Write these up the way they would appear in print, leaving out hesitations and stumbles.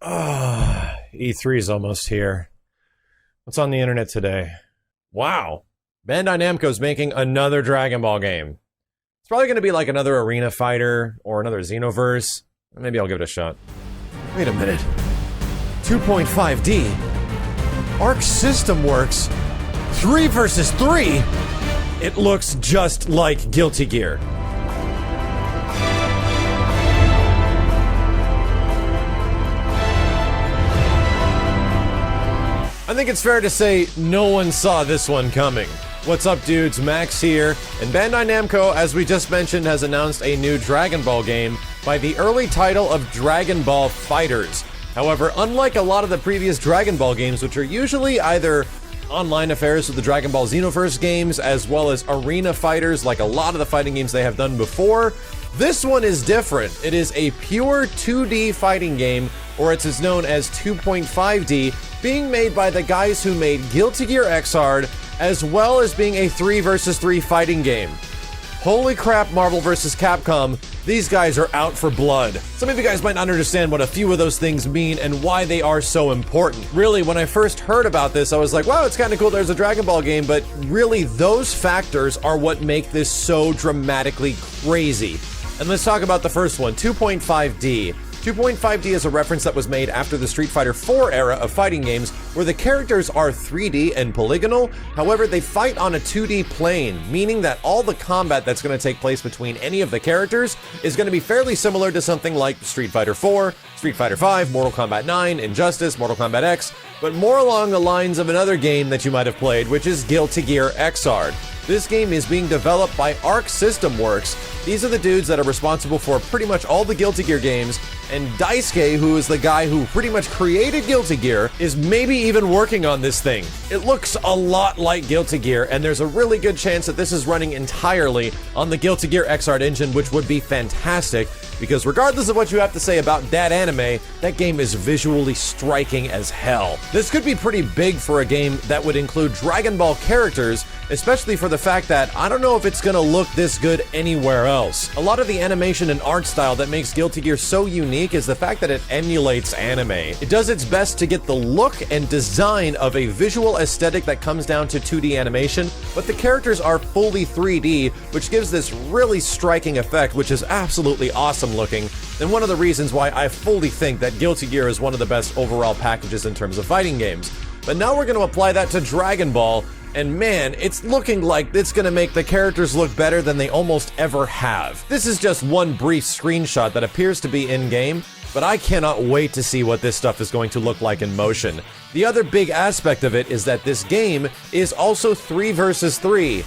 E3 is almost here. What's on the internet today? Wow. Bandai Namco's making another Dragon Ball game. It's probably going to be like another Arena Fighter or another Xenoverse. Maybe I'll give it a shot. Wait a minute. 2.5D. Arc System Works. 3 versus 3? It looks just like Guilty Gear. I think it's fair to say no one saw this one coming. What's up, dudes? Max here, and Bandai Namco, as we just mentioned, has announced a new Dragon Ball game by the early title of Dragon Ball FighterZ. However, unlike a lot of the previous Dragon Ball games, which are usually either online affairs with the Dragon Ball Xenoverse games, as well as arena fighters like a lot of the fighting games they have done before, this one is different. It is a pure 2D fighting game, or it's as known as 2.5D, being made by the guys who made Guilty Gear Xrd, as well as being a 3 versus 3 fighting game. Holy crap, Marvel vs. Capcom, these guys are out for blood. Some of you guys might not understand what a few of those things mean and why they are so important. Really, when I first heard about this, I was like, wow, it's kind of cool there's a Dragon Ball game, but really, those factors are what make this so dramatically crazy. And let's talk about the first one, 2.5D. 2.5D is a reference that was made after the Street Fighter IV era of fighting games, where the characters are 3D and polygonal. However, they fight on a 2D plane, meaning that all the combat that's going to take place between any of the characters is going to be fairly similar to something like Street Fighter IV, Street Fighter V, Mortal Kombat 9, Injustice, Mortal Kombat X, but more along the lines of another game that you might have played, which is Guilty Gear Xrd. This game is being developed by Arc System Works. These are the dudes that are responsible for pretty much all the Guilty Gear games, and Daisuke, who is the guy who pretty much created Guilty Gear, is maybe even working on this thing. It looks a lot like Guilty Gear, and there's a really good chance that this is running entirely on the Guilty Gear Xrd engine, which would be fantastic, because regardless of what you have to say about that anime, that game is visually striking as hell. This could be pretty big for a game that would include Dragon Ball characters, especially for the fact that I don't know if it's gonna look this good anywhere else. A lot of the animation and art style that makes Guilty Gear so unique is the fact that it emulates anime. It does its best to get the look and design of a visual aesthetic that comes down to 2D animation, but the characters are fully 3D, which gives this really striking effect, which is absolutely awesome looking, and one of the reasons why I fully think that Guilty Gear is one of the best overall packages in terms of fighting games. But now we're going to apply that to Dragon Ball, and man, it's looking like it's gonna make the characters look better than they almost ever have. This is just one brief screenshot that appears to be in-game, but I cannot wait to see what this stuff is going to look like in motion. The other big aspect of it is that this game is also 3 versus 3.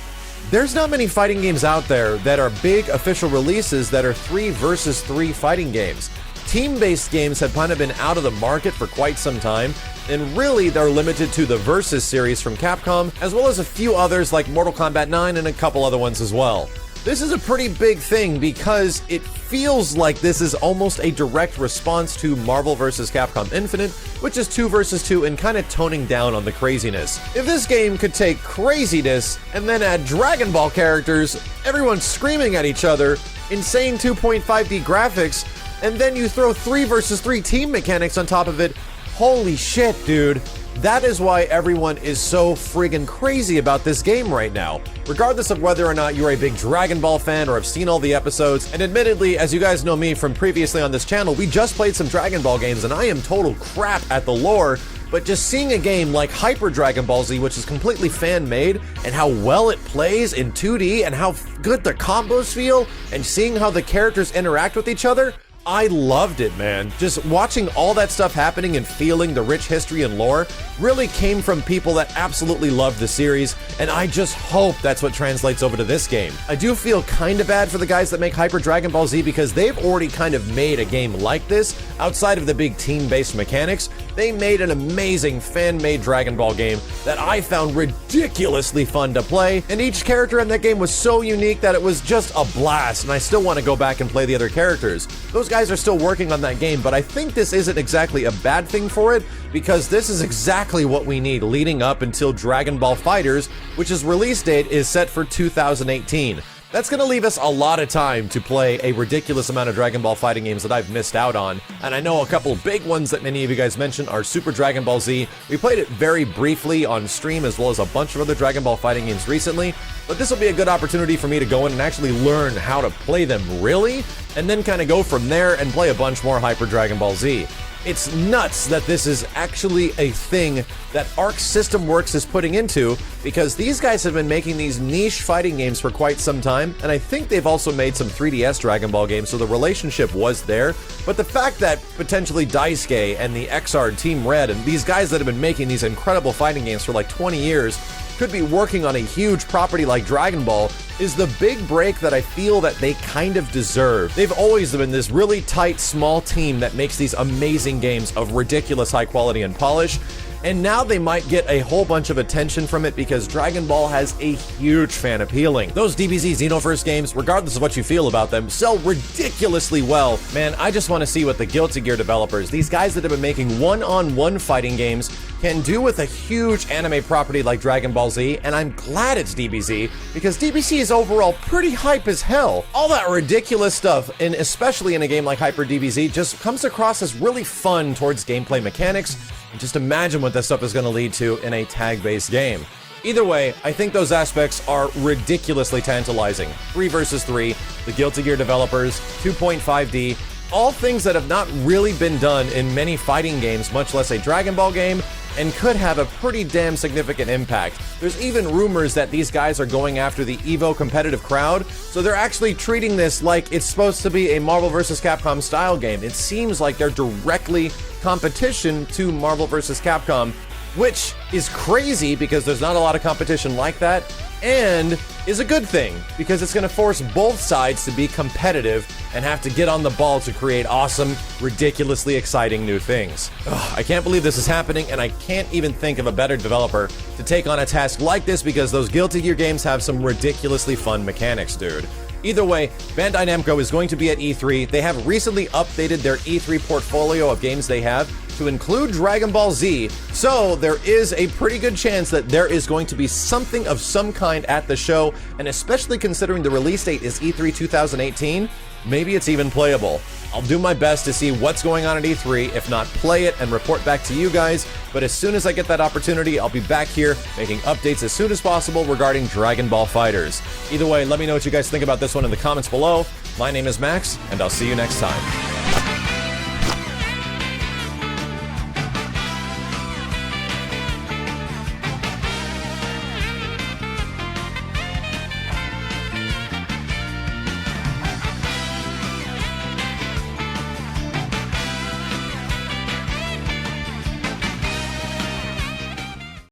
There's not many fighting games out there that are big official releases that are 3 versus 3 fighting games. Team-based games have kind of been out of the market for quite some time, and really they're limited to the Versus series from Capcom, as well as a few others like Mortal Kombat 9 and a couple other ones as well. This is a pretty big thing because it feels like this is almost a direct response to Marvel vs. Capcom Infinite, which is 2 versus 2 and kind of toning down on the craziness. If this game could take craziness and then add Dragon Ball characters, everyone screaming at each other, insane 2.5D graphics, and then you throw 3 versus 3 team mechanics on top of it, holy shit, dude. That is why everyone is so friggin' crazy about this game right now. Regardless of whether or not you're a big Dragon Ball fan or have seen all the episodes, and admittedly, as you guys know me from previously on this channel, we just played some Dragon Ball games and I am total crap at the lore, but just seeing a game like Hyper Dragon Ball Z, which is completely fan-made, and how well it plays in 2D, and how good the combos feel, and seeing how the characters interact with each other, I loved it, man. Just watching all that stuff happening and feeling the rich history and lore really came from people that absolutely loved the series, and I just hope that's what translates over to this game. I do feel kind of bad for the guys that make Hyper Dragon Ball Z because they've already kind of made a game like this outside of the big team-based mechanics. They made an amazing fan-made Dragon Ball game that I found ridiculously fun to play, and each character in that game was so unique that it was just a blast, and I still want to go back and play the other characters. Those guys are still working on that game, but I think this isn't exactly a bad thing for it, because this is exactly what we need leading up until Dragon Ball FighterZ, which its release date is set for 2018. That's going to leave us a lot of time to play a ridiculous amount of Dragon Ball fighting games that I've missed out on. And I know a couple big ones that many of you guys mentioned are Super Dragon Ball Z. We played it very briefly on stream, as well as a bunch of other Dragon Ball fighting games recently. But this will be a good opportunity for me to go in and actually learn how to play them really, and then kind of go from there and play a bunch more Hyper Dragon Ball Z. It's nuts that this is actually a thing that Arc System Works is putting into, because these guys have been making these niche fighting games for quite some time, and I think they've also made some 3DS Dragon Ball games, so the relationship was there. But the fact that potentially Daisuke and the XR Team Red and these guys that have been making these incredible fighting games for like 20 years could be working on a huge property like Dragon Ball is the big break that I feel that they kind of deserve. They've always been this really tight, small team that makes these amazing games of ridiculous high quality and polish, and now they might get a whole bunch of attention from it because Dragon Ball has a huge fan appealing. Those DBZ Xenoverse games, regardless of what you feel about them, sell ridiculously well. Man, I just want to see what the Guilty Gear developers, these guys that have been making one-on-one fighting games, can do with a huge anime property like Dragon Ball Z, and I'm glad it's DBZ, because DBZ is overall pretty hype as hell. All that ridiculous stuff, and especially in a game like Hyper DBZ, just comes across as really fun towards gameplay mechanics, and just imagine what this stuff is going to lead to in a tag-based game. Either way, I think those aspects are ridiculously tantalizing. 3 versus 3, the Guilty Gear developers, 2.5D, all things that have not really been done in many fighting games, much less a Dragon Ball game, and could have a pretty damn significant impact. There's even rumors that these guys are going after the EVO competitive crowd, so they're actually treating this like it's supposed to be a Marvel vs. Capcom style game. It seems like they're directly competition to Marvel vs. Capcom, which is crazy because there's not a lot of competition like that, and is a good thing because it's going to force both sides to be competitive and have to get on the ball to create awesome, ridiculously exciting new things. Ugh, I can't believe this is happening, and I can't even think of a better developer to take on a task like this because those Guilty Gear games have some ridiculously fun mechanics, dude. Either way, Bandai Namco is going to be at E3. They have recently updated their E3 portfolio of games they have to include Dragon Ball Z, so there is a pretty good chance that there is going to be something of some kind at the show, and especially considering the release date is E3 2018, maybe it's even playable. I'll do my best to see what's going on at E3, if not play it and report back to you guys, but as soon as I get that opportunity, I'll be back here making updates as soon as possible regarding Dragon Ball FighterZ. Either way, let me know what you guys think about this one in the comments below. My name is Max, and I'll see you next time.